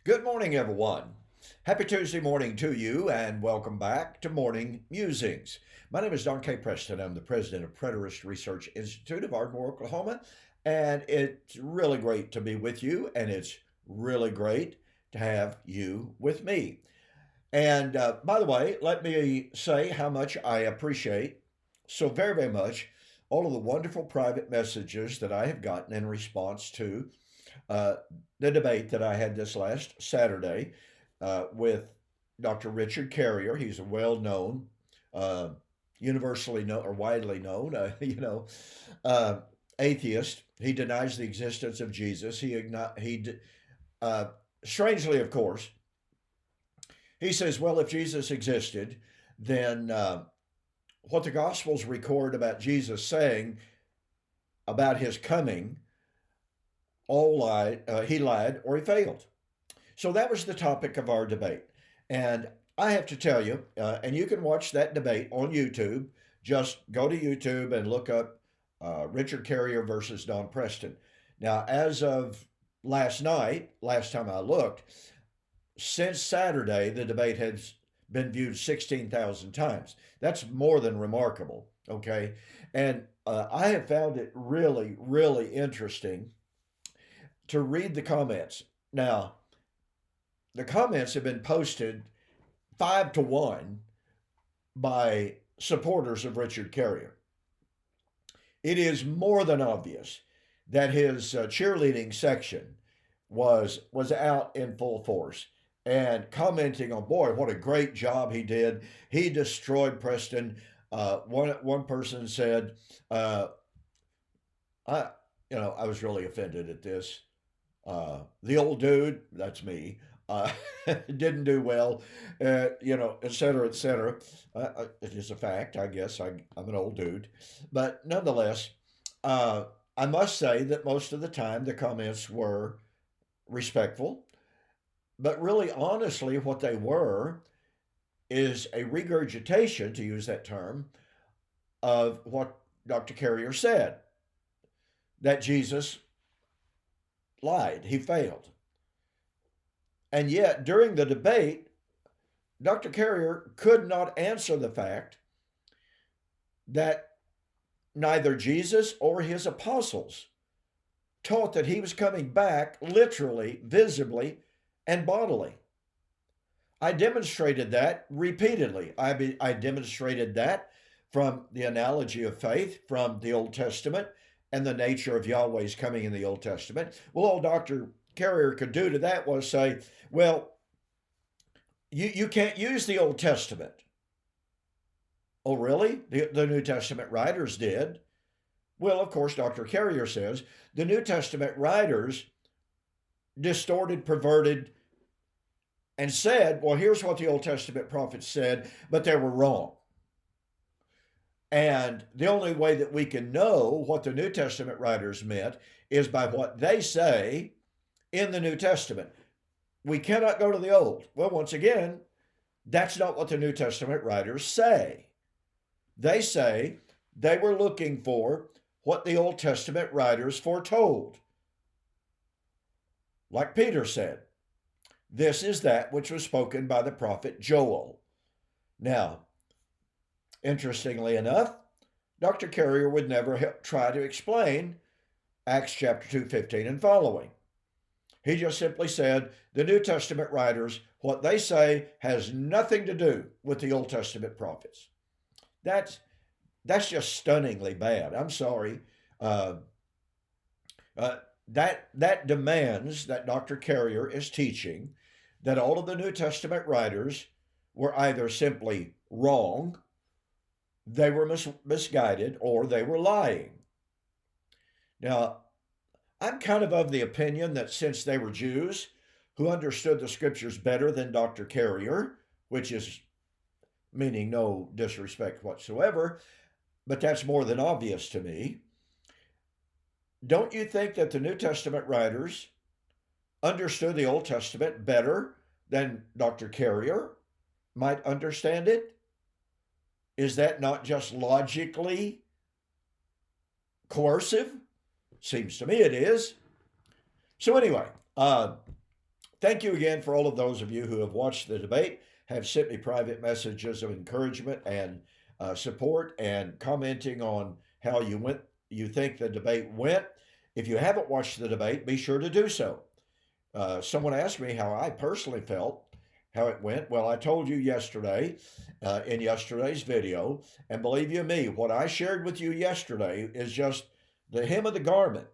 Good morning, everyone. Happy Tuesday morning to you, and welcome back to Morning Musings. My name is Don K. Preston. I'm the president of Preterist Research Institute of Ardmore, Oklahoma, and it's really great to be with you, and it's really great to have you with me. And by the way, let me say how much I appreciate so very, very much all of the wonderful private messages that I have gotten in response to uh, the debate that I had this last Saturday with Dr. Richard Carrier. He's a well-known, uh, universally known or widely known, uh, atheist. He denies the existence of Jesus. Uh, Strangely, of course, he says, well, if Jesus existed, then what the Gospels record about Jesus saying about his coming all lied, he lied or he failed. So that was the topic of our debate. And I have to tell you, and you can watch that debate on YouTube. Just go to YouTube and look up Richard Carrier versus Don Preston. Now, as of last night, last time I looked, since Saturday, the debate has been viewed 16,000 times. That's more than remarkable, okay? And I have found it really, really interesting to read the comments. Now, the comments have been posted 5-1 by supporters of Richard Carrier. It is more than obvious that his cheerleading section was out in full force and commenting on, boy, what a great job he did. He destroyed Preston. One person said, I was really offended at this. The old dude, that's me, didn't do well, et cetera, et cetera. It is a fact, I guess. I'm an old dude. But nonetheless, I must say that most of the time the comments were respectful, but really, honestly, what they were is a regurgitation, to use that term, of what Dr. Carrier said, that Jesus lied, he failed. And yet, during the debate, Dr. Carrier could not answer the fact that neither Jesus or his apostles taught that he was coming back literally, visibly, and bodily. I demonstrated that repeatedly. I demonstrated that from the analogy of faith from the Old Testament and the nature of Yahweh's coming in the Old Testament. Well, all Dr. Carrier could do to that was say, well, you can't use the Old Testament. Oh, really? The New Testament writers did. Well, of course, Dr. Carrier says the New Testament writers distorted, perverted, and said, well, here's what the Old Testament prophets said, but they were wrong. And the only way that we can know what the New Testament writers meant is by what they say in the New Testament. We cannot go to the Old. Well, once again, that's not what the New Testament writers say. They say they were looking for what the Old Testament writers foretold. Like Peter said, this is that which was spoken by the prophet Joel. Now, interestingly enough, Dr. Carrier would never try to explain Acts chapter 2:15 and following. He just simply said the New Testament writers, what they say has nothing to do with the Old Testament prophets. That's just stunningly bad. I'm sorry. That demands that Dr. Carrier is teaching that all of the New Testament writers were either simply wrong, they were misguided, or they were lying. Now, I'm kind of the opinion that since they were Jews who understood the scriptures better than Dr. Carrier, which is meaning no disrespect whatsoever, but that's more than obvious to me. Don't you think that the New Testament writers understood the Old Testament better than Dr. Carrier might understand it? Is that not just logically coercive? Seems to me it is. So anyway, thank you again for all of those of you who have watched the debate, have sent me private messages of encouragement and support, and commenting on how you think the debate went. If you haven't watched the debate, be sure to do so. Someone asked me how I personally felt, how it went. Well, I told you yesterday in yesterday's video, and believe you me, what I shared with you yesterday is just the hem of the garment,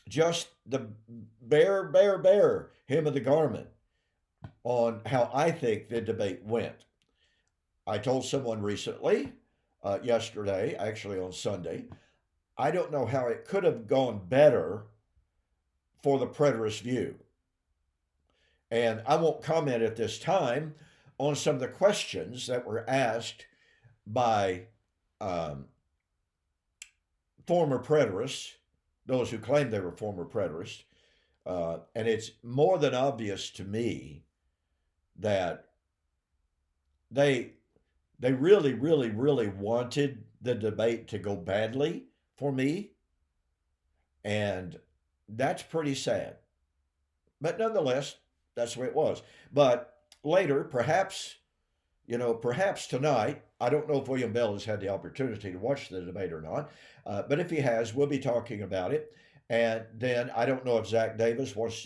just the bare hem of the garment on how I think the debate went. I told someone recently, yesterday, actually on Sunday, I don't know how it could have gone better for the preterist view. And I won't comment at this time on some of the questions that were asked by former preterists, those who claim they were former preterists. And it's more than obvious to me that they really wanted the debate to go badly for me. And that's pretty sad. But nonetheless, that's the way it was. But later, perhaps tonight, I don't know if William Bell has had the opportunity to watch the debate or not, but if he has, we'll be talking about it. And then I don't know if Zach Davis wants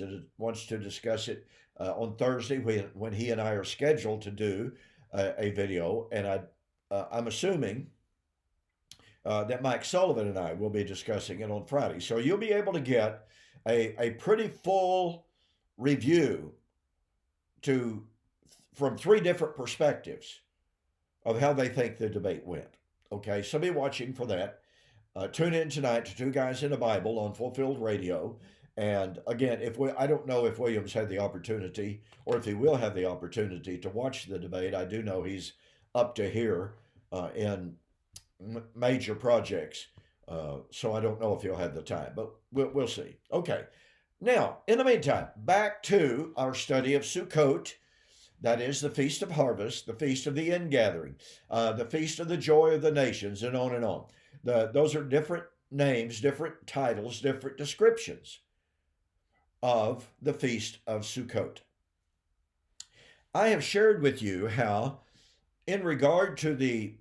to discuss it on Thursday when he and I are scheduled to do a video. And I'm assuming that Mike Sullivan and I will be discussing it on Friday. So you'll be able to get a pretty full review from three different perspectives of how they think the debate went. Okay, so be watching for that. Tune in tonight to Two Guys in the Bible on Fulfilled Radio. And again, I don't know if Williams had the opportunity or if he will have the opportunity to watch the debate. I do know he's up to here in major projects. So I don't know if he'll have the time, but we'll see. Okay. Now, in the meantime, back to our study of Sukot. That is the Feast of Harvest, the Feast of the Ingathering, the Feast of the Joy of the Nations, and on and on. Those are different names, different titles, different descriptions of the Feast of Sukot. I have shared with you how, in regard to the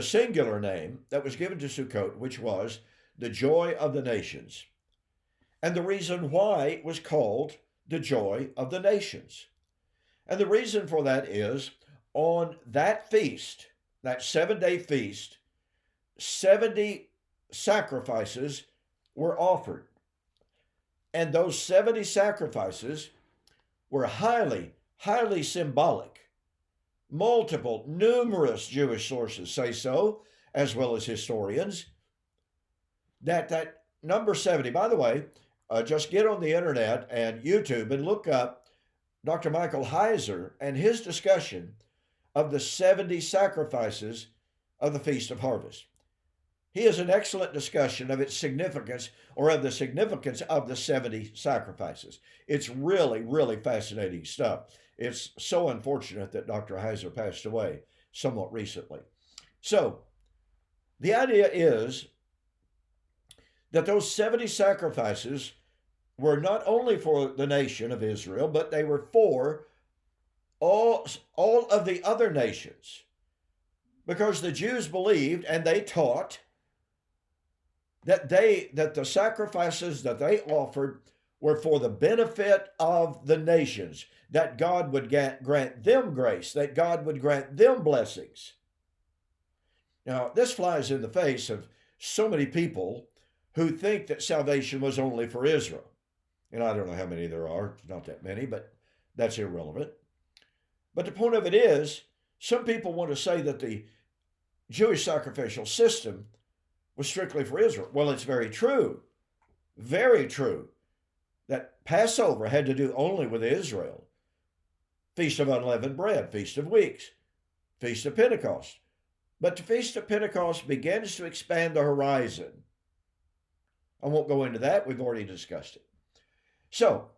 singular name that was given to Sukot, which was the Joy of the Nations, and the reason why it was called the Joy of the Nations. And the reason for that is on that feast, that 7-day feast, 70 sacrifices were offered. And those 70 sacrifices were highly symbolic. Numerous Jewish sources say so, as well as historians, that number 70, by the way, just get on the internet and YouTube and look up Dr. Michael Heiser and his discussion of the 70 sacrifices of the Feast of Harvest. He has an excellent discussion of its significance, or of the significance of the 70 sacrifices. It's really fascinating stuff. It's so unfortunate that Dr. Heiser passed away somewhat recently. So the idea is that those 70 sacrifices were not only for the nation of Israel, but they were for all of the other nations. Because the Jews believed and they taught that the sacrifices that they offered were for the benefit of the nations, that God would grant them grace, that God would grant them blessings. Now, this flies in the face of so many people who think that salvation was only for Israel. And I don't know how many there are, not that many, but that's irrelevant. But the point of it is, some people want to say that the Jewish sacrificial system was strictly for Israel. Well, it's very true, that Passover had to do only with Israel. Feast of Unleavened Bread, Feast of Weeks, Feast of Pentecost. But the Feast of Pentecost begins to expand the horizon. I won't go into that. We've already discussed it. So,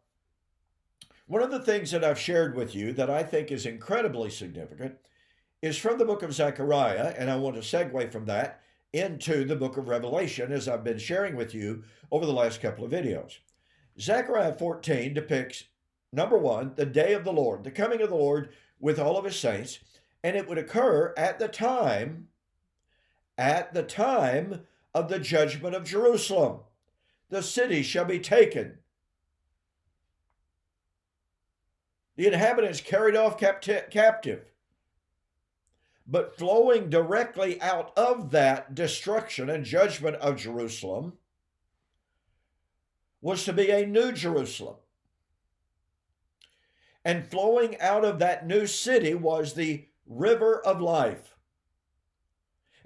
one of the things that I've shared with you that I think is incredibly significant is from the book of Zechariah, and I want to segue from that into the book of Revelation, as I've been sharing with you over the last couple of videos. Zechariah 14 depicts, number one, the day of the Lord, the coming of the Lord with all of his saints, and it would occur at the time of the judgment of Jerusalem. The city shall be taken, the inhabitants carried off captive. But flowing directly out of that destruction and judgment of Jerusalem was to be a new Jerusalem. And flowing out of that new city was the river of life.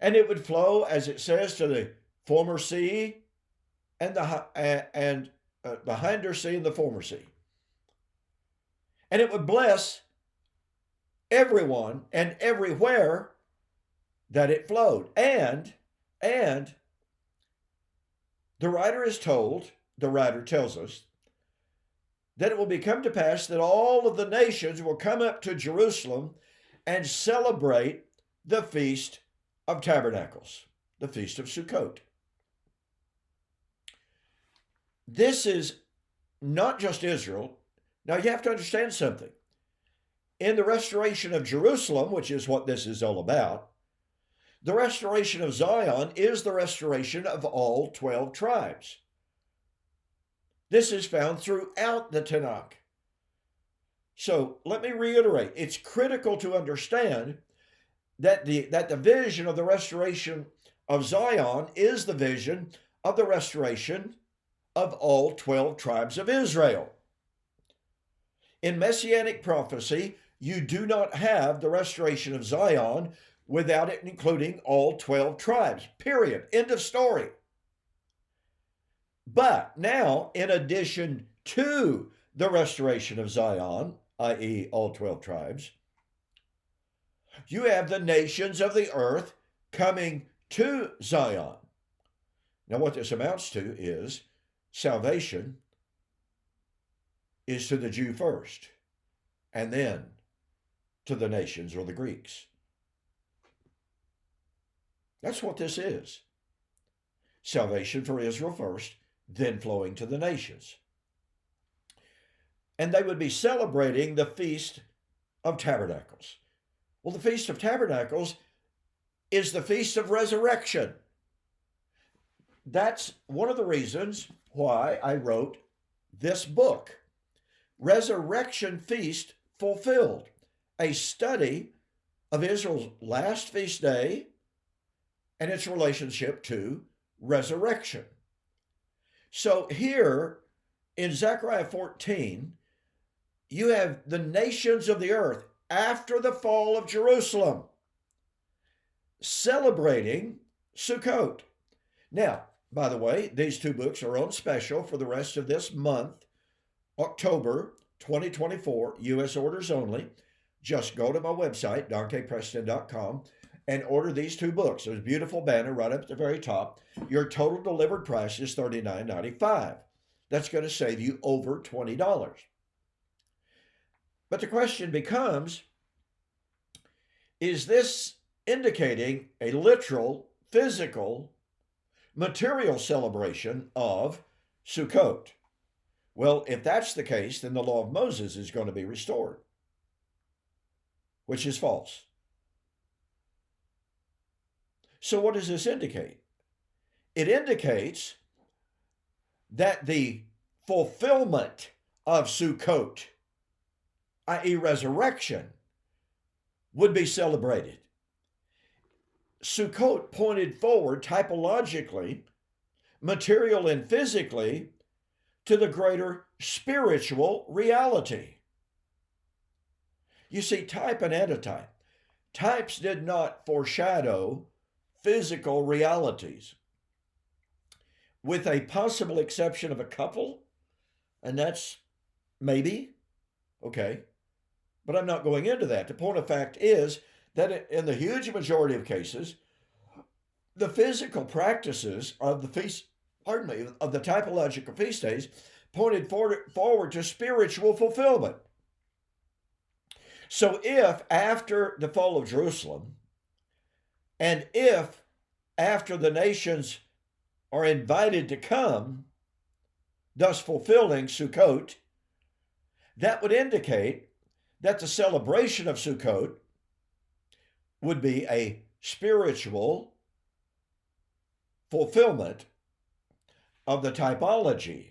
And it would flow, as it says, to the former sea and the hinder sea and the former sea. And it would bless everyone and everywhere that it flowed. And the writer tells us that it will come to pass that all of the nations will come up to Jerusalem and celebrate the Feast of Tabernacles, the Feast of Sukot. This is not just Israel. Now you have to understand something. In the restoration of Jerusalem, which is what this is all about, the restoration of Zion is the restoration of all 12 tribes. This is found throughout the Tanakh. So let me reiterate, it's critical to understand that the vision of the restoration of Zion is the vision of the restoration of all 12 tribes of Israel. In Messianic prophecy, you do not have the restoration of Zion without it including all 12 tribes, period. End of story. But now, in addition to the restoration of Zion, i.e., all 12 tribes, you have the nations of the earth coming to Zion. Now, what this amounts to is salvation is to the Jew first, and then to the nations or the Greeks. That's what this is. Salvation for Israel first, then flowing to the nations. And they would be celebrating the Feast of Tabernacles. Well, the Feast of Tabernacles is the Feast of Resurrection. That's one of the reasons why I wrote this book, Resurrection Feast Fulfilled, a study of Israel's last feast day and its relationship to resurrection. So here in Zechariah 14, you have the nations of the earth after the fall of Jerusalem celebrating Sukkot. Now, by the way, these two books are on special for the rest of this month, October 2024, U.S. orders only. Just go to my website, donkpreston.com, and order these two books. There's a beautiful banner right up at the very top. Your total delivered price is $39.95. That's going to save you over $20. But the question becomes, is this indicating a literal, physical, material celebration of Sukkot? Well, if that's the case, then the law of Moses is going to be restored, which is false. So what does this indicate? It indicates that the fulfillment of Sukkot, i.e. resurrection, would be celebrated. Sukkot pointed forward typologically, material and physically, to the greater spiritual reality. You see, type and antitype. Types did not foreshadow physical realities, with a possible exception of a couple, and that's maybe, okay, but I'm not going into that. The point of fact is that in the huge majority of cases, the physical practices of the feast, of the typological feast days pointed forward to spiritual fulfillment. So if after the fall of Jerusalem, and if after the nations are invited to come, thus fulfilling Sukot, that would indicate that the celebration of Sukot would be a spiritual fulfillment of the typology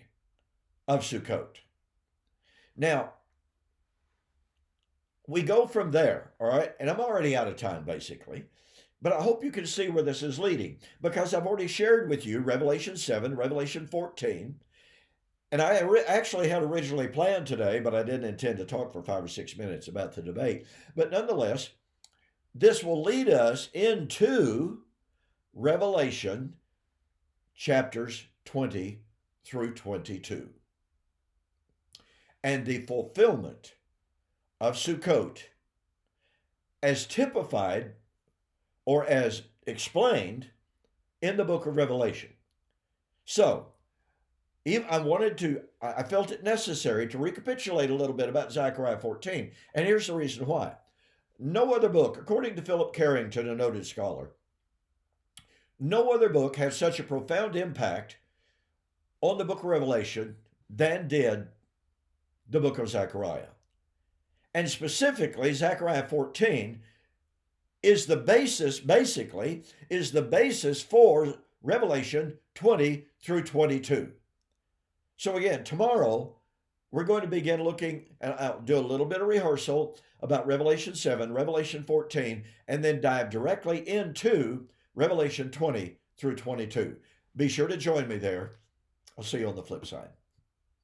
of Sukot. Now, we go from there, all right? And I'm already out of time, basically. But I hope you can see where this is leading, because I've already shared with you Revelation 7, Revelation 14. And I actually had originally planned today, but I didn't intend to talk for 5 or 6 minutes about the debate. But nonetheless, this will lead us into Revelation chapters 20 through 22. And the fulfillment of Sukot as typified or as explained in the book of Revelation. So, I felt it necessary to recapitulate a little bit about Zechariah 14. And here's the reason why. No other book, according to Philip Carrington, a noted scholar, no other book has such a profound impact on the book of Revelation than did the book of Zechariah. And specifically, Zechariah 14 is the basis, for Revelation 20 through 22. So again, tomorrow, we're going to begin looking, and I'll do a little bit of rehearsal about Revelation 7, Revelation 14, and then dive directly into Revelation 20 through 22. Be sure to join me there. I'll see you on the flip side.